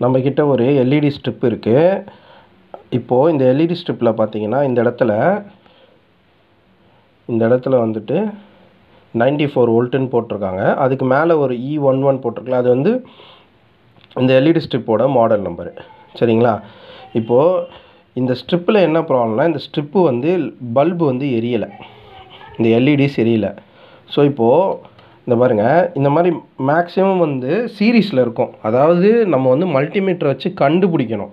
நம்மக்கிட்ட ஒரு LED strip இருக்குது. இப்போது இந்த எல்இடி ஸ்ட்ரிப்பில் பார்த்தீங்கன்னா இந்த இடத்துல வந்துட்டு 94 வோல்ட்டுன்னு போட்டிருக்காங்க. அதுக்கு மேலே ஒரு E11 போட்டிருக்கலாம். அது வந்து இந்த எல்இடி ஸ்ட்ரிப்போட மாடல் நம்பரு. சரிங்களா? இப்போது இந்த ஸ்ட்ரிப்பில் என்ன ப்ராப்ளம்னா, இந்த ஸ்ட்ரிப்பு வந்து பல்பு வந்து எரியலை, இந்த எல்இடிஸ் எரியலை. ஸோ இப்போது இந்த பாருங்கள், இந்த மாதிரி மேக்ஸிமம் வந்து சீரீஸில் இருக்கும். அதாவது நம்ம வந்து மல்டிமீட்டர் வச்சு கண்டுபிடிக்கணும்,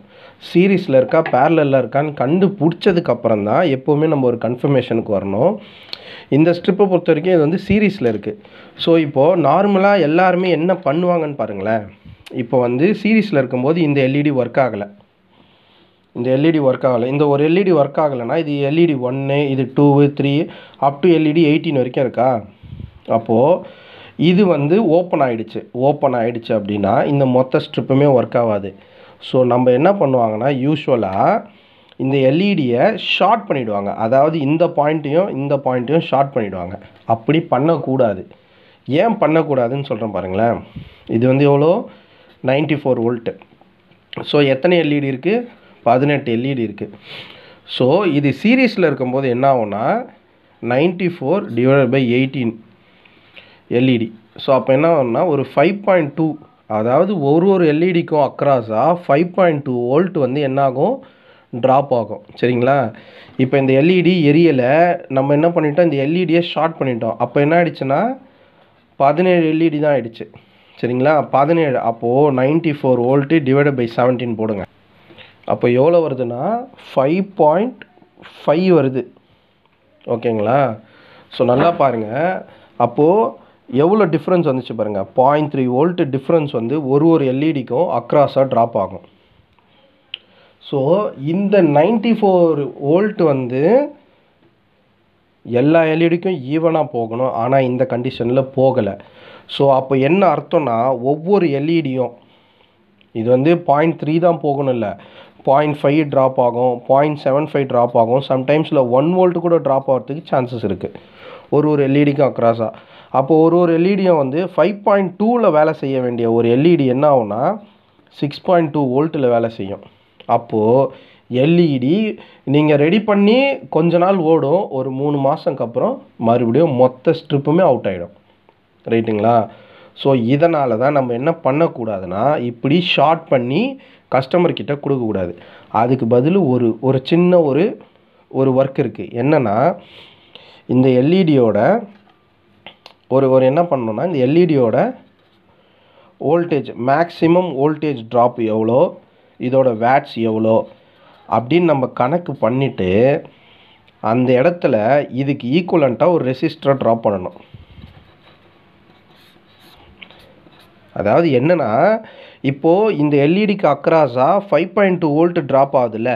சீரீஸில் இருக்கா பேரலில் இருக்கான்னு கண்டுபிடிச்சதுக்கப்புறம் தான் எப்போவுமே நம்ம ஒரு கன்ஃபர்மேஷனுக்கு வரணும். இந்த ஸ்ட்ரிப்பை பொறுத்த வரைக்கும் இது வந்து சீரீஸில் இருக்குது. ஸோ இப்போது நார்மலாக எல்லாருமே என்ன பண்ணுவாங்கன்னு பாருங்களேன். இப்போ வந்து சீரீஸில் இருக்கும்போது இந்த எல்இடி ஒர்க் ஆகலை, இந்த ஒரு எல்இடி ஒர்க் ஆகலைன்னா இது எல்இடி 1, இது 2, 3 அப் டு எல்இடி 18 வரைக்கும் இருக்கா. அப்போது இது வந்து ஓப்பன் ஆகிடுச்சு அப்படின்னா இந்த மொத்த ஸ்ட்ரிப்புமே ஒர்க் ஆகாது. ஸோ நம்ம என்ன பண்ணுவாங்கன்னா, யூஸ்வலாக இந்த எல்இடியை ஷார்ட் பண்ணிவிடுவாங்க. அதாவது இந்த பாயிண்ட்டையும் ஷார்ட் பண்ணிவிடுவாங்க. அப்படி பண்ணக்கூடாது. ஏன் பண்ணக்கூடாதுன்னு சொல்கிறேன் பாருங்களேன். இது வந்து எவ்வளோ, 94 வோல்ட்டு. ஸோ எத்தனை எல்இடி இருக்குது, 18 எல்இடி இருக்குது. ஸோ இது சீரீஸில் இருக்கும்போது என்ன ஆகும்னா 94/18 எல்இடி. ஸோ அப்போ என்ன ஆகும்னா ஒரு 5.2, அதாவது ஒரு எல்இடிக்கும் அக்ராஸாக 5.2 வோல்ட் வந்து என்னாகும், ட்ராப் ஆகும். சரிங்களா? இப்போ இந்த எல்இடி எரியலை, நம்ம என்ன பண்ணிட்டோம், இந்த எல்இடியை ஷார்ட் பண்ணிட்டோம். அப்போ என்ன ஆகிடுச்சுன்னா 17 எல்இடி தான் ஆகிடுச்சு. சரிங்களா? 17. அப்போது 94 வோல்ட்டு டிவைடட் பை 17 போடுங்க. அப்போ எவ்வளோ வருதுன்னா 5.5 வருது. ஓகேங்களா? ஸோ நல்லா பாருங்கள். அப்போது எவ்வளோ டிஃப்ரென்ஸ் வந்துச்சு பாருங்கள். 0.3 வோல்ட்டு டிஃப்ரென்ஸ் வந்து ஒரு எல்இடிக்கும் அக்ராஸாக ட்ராப் ஆகும். ஸோ இந்த 94 வோல்ட் வந்து எல்லா எல்இடிக்கும் ஈவனாக போகணும். ஆனால் இந்த கண்டிஷனில் போகலை. ஸோ அப்போ என்ன அர்த்தம்னா, ஒவ்வொரு எல்இடியும் இது வந்து 0.3 தான் போகணும், இல்லை 0.5 ட்ராப் ஆகும், 0.75 ட்ராப் ஆகும், சம்டைம்ஸில் 1 வோல்ட்டு கூட ட்ராப் ஆகிறதுக்கு சான்சஸ் இருக்குது ஒரு எல்இடிக்கும் அக்ராஸாக. அப்போது ஒரு எல்இடியும் வந்து 5.2ல் வேலை செய்ய வேண்டிய ஒரு எல்இடி என்ன ஆகும்னா 6.2 வோல்ட்டில் வேலை செய்யும். அப்போது எல்இடி நீங்கள் ரெடி பண்ணி கொஞ்ச நாள் ஓடும், ஒரு 3 மாதத்துக்கு அப்புறம் மறுபடியும் மொத்த ஸ்ட்ரிப்புமே அவுட் ஆகிடும். ரைட்டுங்களா? ஸோ இதனால தான் நம்ம என்ன பண்ணக்கூடாதுன்னா, இப்படி ஷார்ட் பண்ணி கஸ்டமர்கிட்ட கொடுக்கக்கூடாது. அதுக்கு பதில் ஒரு சின்ன ஒரு ஒர்க் இருக்குது. என்னென்னா, இந்த எல்இடியோட என்ன பண்ணணும்னா, இந்த எல்இடியோட வோல்டேஜ், மேக்ஸிமம் வோல்டேஜ் ட்ராப் எவ்வளோ, இதோட வேட்ஸ் எவ்வளோ அப்படின்னு நம்ம கணக்கு பண்ணிவிட்டு அந்த இடத்துல இதுக்கு ஈக்குவலண்ட்டாக ஒரு ரெசிஸ்டரை ட்ராப் பண்ணணும். அதாவது என்னென்னா, இப்போது இந்த எல்இடிக்கு அக்ராஸாக 5.2 வோல்ட்டு ட்ராப் ஆகுதுல்ல,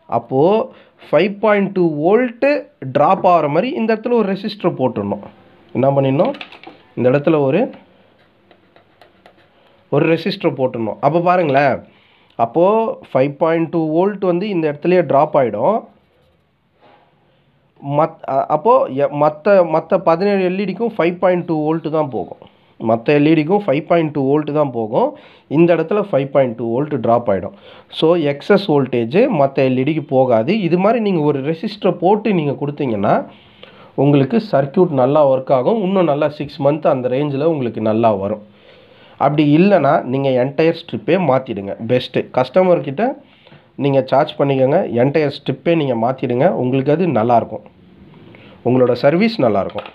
அப்போது 5.2 வோல்ட்டு ட்ராப் ஆகிற மாதிரி இந்த இடத்துல ஒரு ரெசிஸ்டரை போட்டுடணும். என்ன பண்ணிடணும், இந்த இடத்துல ஒரு ரெசிஸ்டரை போட்டுடணும். அப்போ பாருங்களேன், அப்போது 5.2 வோல்ட் வந்து இந்த இடத்துலையே ட்ராப் ஆகிடும். அப்போது மற்ற 17 எல்இடிக்கும் 5.2 வோல்ட்டு தான் போகும். மற்ற எல்இடிக்கும் 5.2 வோல்ட்டு தான் போகும். இந்த இடத்துல 5.2 வோல்ட் ட்ராப் ஆகிடும். ஸோ எக்ஸஸ் வோல்டேஜ் மற்ற எல்இடிக்கு போகாது. இது மாதிரி நீங்கள் ஒரு ரெசிஸ்டரை போட்டு நீங்கள் கொடுத்தீங்கன்னா உங்களுக்கு சர்க்யூட் நல்லா ஒர்க் ஆகும். இன்னும் நல்லா 6 மந்த் அந்த ரேஞ்சில் உங்களுக்கு நல்லா வரும். அப்படி இல்லைன்னா நீங்கள் என்டையர் ஸ்ட்ரிப்பே மாற்றிடுங்க. பெஸ்ட்டு. கஸ்டமர்கிட்ட நீங்கள் சார்ஜ் பண்ணிக்கோங்க, என்டையர் ஸ்ட்ரிப்பே நீங்கள் மாற்றிடுங்க. உங்களுக்கு அது நல்லாயிருக்கும், உங்களோட சர்வீஸ் நல்லாயிருக்கும்.